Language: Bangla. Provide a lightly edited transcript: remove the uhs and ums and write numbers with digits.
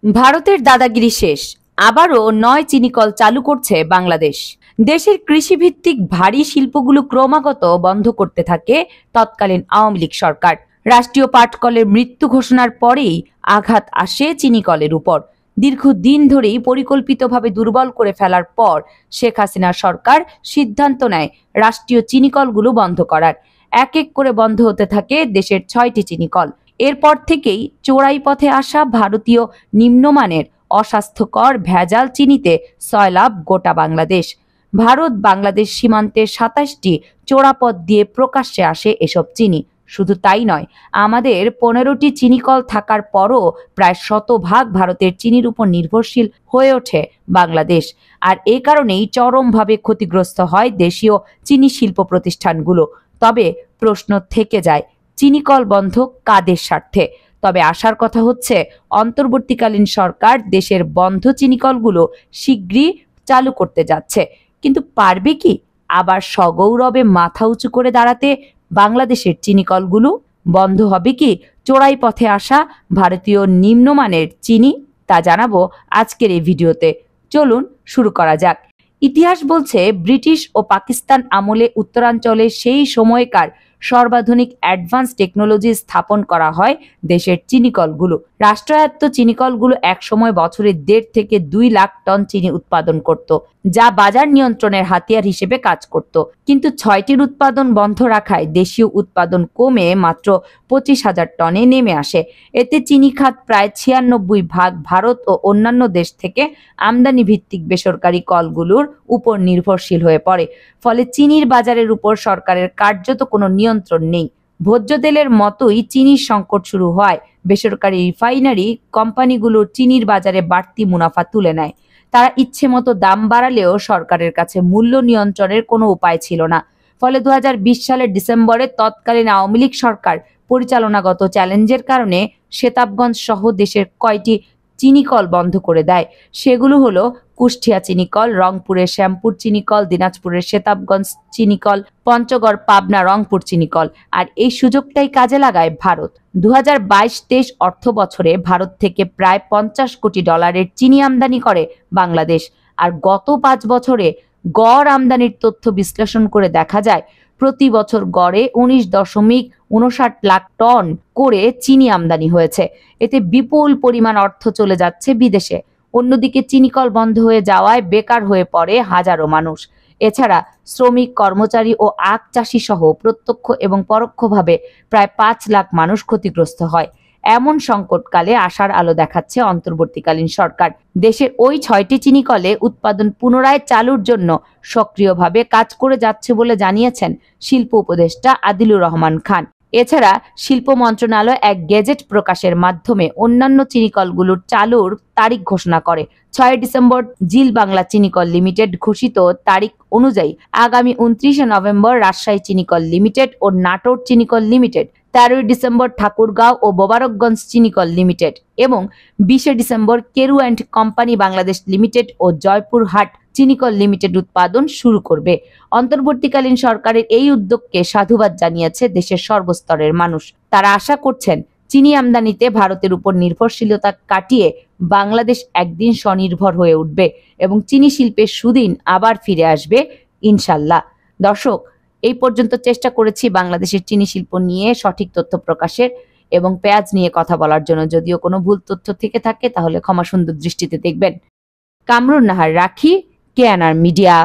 ভারতের দাদাগিরি শেষ, আবারও ৯ চিনিকল চালু করছে বাংলাদেশ। দেশের কৃষিভিত্তিক ভারী শিল্পগুলো ক্রমাগত বন্ধ করতে থাকে তৎকালীন আওয়ামী লীগ সরকার। রাষ্ট্রীয় পাটকলের মৃত্যু ঘোষণার পরেই আঘাত আসে চিনিকলের উপর। দীর্ঘদিন ধরেই পরিকল্পিতভাবে দুর্বল করে ফেলার পর শেখ হাসিনা সরকার সিদ্ধান্ত নেয় রাষ্ট্রীয় চিনিকলগুলো বন্ধ করার। এক এক করে বন্ধ হতে থাকে দেশের ৬টি চিনিকল। এরপর থেকেই চোরাই পথে আসা ভারতীয় নিম্নমানের অস্বাস্থ্যকর ভেজাল চিনিতে সয়লাব গোটা বাংলাদেশ। ভারত বাংলাদেশ সীমান্তের ২৭টি চোরাপথ দিয়ে প্রকাশ্যে আসে এসব চিনি। শুধু তাই নয়, আমাদের ১৫টি চিনিকল থাকার পরও প্রায় শতভাগ ভারতের চিনির উপর নির্ভরশীল হয়ে ওঠে বাংলাদেশ। আর এ কারণেই চরমভাবে ক্ষতিগ্রস্ত হয় দেশীয় চিনি শিল্প প্রতিষ্ঠানগুলো। তবে প্রশ্ন থেকে যায়, চিনিকল বন্ধ কাদের স্বার্থে? তবে আশার কথা হচ্ছে অন্তর্বর্তীকালীন সরকার দেশের বন্ধ চিনিকলগুলো শীঘ্রই চালু করতে যাচ্ছে। কিন্তু পারবে কি আবার সগৌরবে মাথা উঁচু করে দাঁড়াতে বাংলাদেশের চিনিকলগুলো? বন্ধ হবে কি চোরাই পথে আসা ভারতীয় নিম্নমানের চিনি? তা জানাবো আজকের এই ভিডিওতে। চলুন শুরু করা যাক। ইতিহাস বলছে ব্রিটিশ ও পাকিস্তান আমলে উত্তরাঞ্চলে সেই সময়কার সর্বাধুনিক অ্যাডভান্স টেকনোলজি স্থাপন করা হয় দেশের চিনিকলগুলো। রাষ্ট্রায়ত্ত চিনিকলগুলো একসময় বছরে ১.৫ থেকে ২ লাখ টন চিনি উৎপাদন করত, যা বাজার নিয়ন্ত্রণের হাতিয়ার হিসেবে কাজ করত। কিন্তু ৬টির উৎপাদন বন্ধ রাখায় দেশীয় উৎপাদন কমে মাত্র ২৫,০০০ টনে নেমে আসে। এতে চিনি খাত প্রায় ৯৬% ভারত ও অন্যান্য দেশ থেকে আমদানি ভিত্তিক বেসরকারি কলগুলোর উপর নির্ভরশীল হয়ে পড়ে। ফলে চিনির বাজারের উপর সরকারের কার্যত কোনো নিয়ন্ত্রণ নেই। ভোজ্য তেলের মতোই চিনির সংকট শুরু হয় বেসরকারি রিফাইনারি কোম্পানিগুলোর চিনির বাজারে বাড়তি মুনাফা তুলে নেয়। তারা ইচ্ছে মতো দাম বাড়ালেও সরকারের কাছে মূল্য নিয়ন্ত্রণের কোনো উপায় ছিল না। ফলে ২০২০ সালের ডিসেম্বরে তৎকালীন আওয়ামী লীগ সরকার পরিচালনাগত চ্যালেঞ্জের কারণে সেতাবগঞ্জ সহ দেশের কয়টি চিনিকল বন্ধ করে দেয়। সেগুলো হলো কুষ্টিয়া চিনিকল, রংপুরের শ্যামপুর চিনিকল, দিনাজপুরের সেতাবগঞ্জ চিনিকল, পঞ্চগড়, পাবনা, রংপুর চিনিকল। আর এই সুযোগটাই কাজে লাগায় ভারত। ২০২২-২৩ অর্থ বছরে ভারত থেকে প্রায় $৫০ কোটি চিনি আমদানি করে বাংলাদেশ। আর গত ৫ বছরে গড় আমদানির তথ্য বিশ্লেষণ করে দেখা যায় প্রতি বছর গড়ে ১৯.৫৯ লাখ টন করে চিনি আমদানি হয়েছে। এতে বিপুল পরিমাণ অর্থ চলে যাচ্ছে বিদেশে। অন্যদিকে চিনিকল বন্ধ হয়ে যাওয়ায় বেকার হয়ে পড়ে হাজারো মানুষ। এছাড়া শ্রমিক, কর্মচারী ও আখ চাষি সহ প্রত্যক্ষ এবং পরোক্ষভাবে প্রায় ৫ লাখ মানুষ ক্ষতিগ্রস্ত হয়। এমন সংকটকালে আশার আলো দেখাচ্ছে অন্তর্বর্তীকালীন সরকার। দেশের ওই ৬টি চিনিকলে উৎপাদন পুনরায় চালুর জন্য সক্রিয়ভাবে কাজ করে যাচ্ছে বলে জানিয়েছেন শিল্প উপদেষ্টা আদিলুর রহমান খান। এছাড়া শিল্প মন্ত্রণালয় এক গেজেট প্রকাশের মাধ্যমে অন্যান্য চিনিকলগুলোর চালুর তারিখ ঘোষণা করে। ৬ ডিসেম্বর জিল বাংলা চিনিকল লিমিটেড ঘোষিত তারিখ অনুযায়ী আগামী ২৯ নভেম্বর রাজশাহী চিনিকল লিমিটেড ও নাটোর চিনিকল লিমিটেড, ১৩ ডিসেম্বর ঠাকুরগাঁও ও মোবারকগঞ্জ চিনিকল লিমিটেড এবং ২০ December Keru and company Bangladesh limited ও জয়পুরহাট চিনিকল লিমিটেড উৎপাদন শুরু করবে। অন্তর্বর্তীকালীন সরকারের এই উদ্যোগকে সাধুবাদ জানিয়েছে দেশের সর্বস্তরের মানুষ। তারা আশা করছেন চিনি আমদানিতে ভারতের উপর নির্ভরশীলতা কাটিয়ে বাংলাদেশ একদিন স্বনির্ভর হয়ে উঠবে এবং চিনি শিল্পের সুদিন আবার ফিরে আসবে ইনশাল্লাহ। দর্শক, এই পর্যন্ত চেষ্টা করেছি বাংলাদেশের চিনি শিল্প নিয়ে সঠিক তথ্য প্রকাশের এবং পেঁয়াজ নিয়ে কথা বলার জন্য। যদিও কোনো ভুল তথ্য থেকে থাকে তাহলে ক্ষমা সুন্দর দৃষ্টিতে দেখবেন। কামরুন নাহার রাখি, কেএনআর মিডিয়া।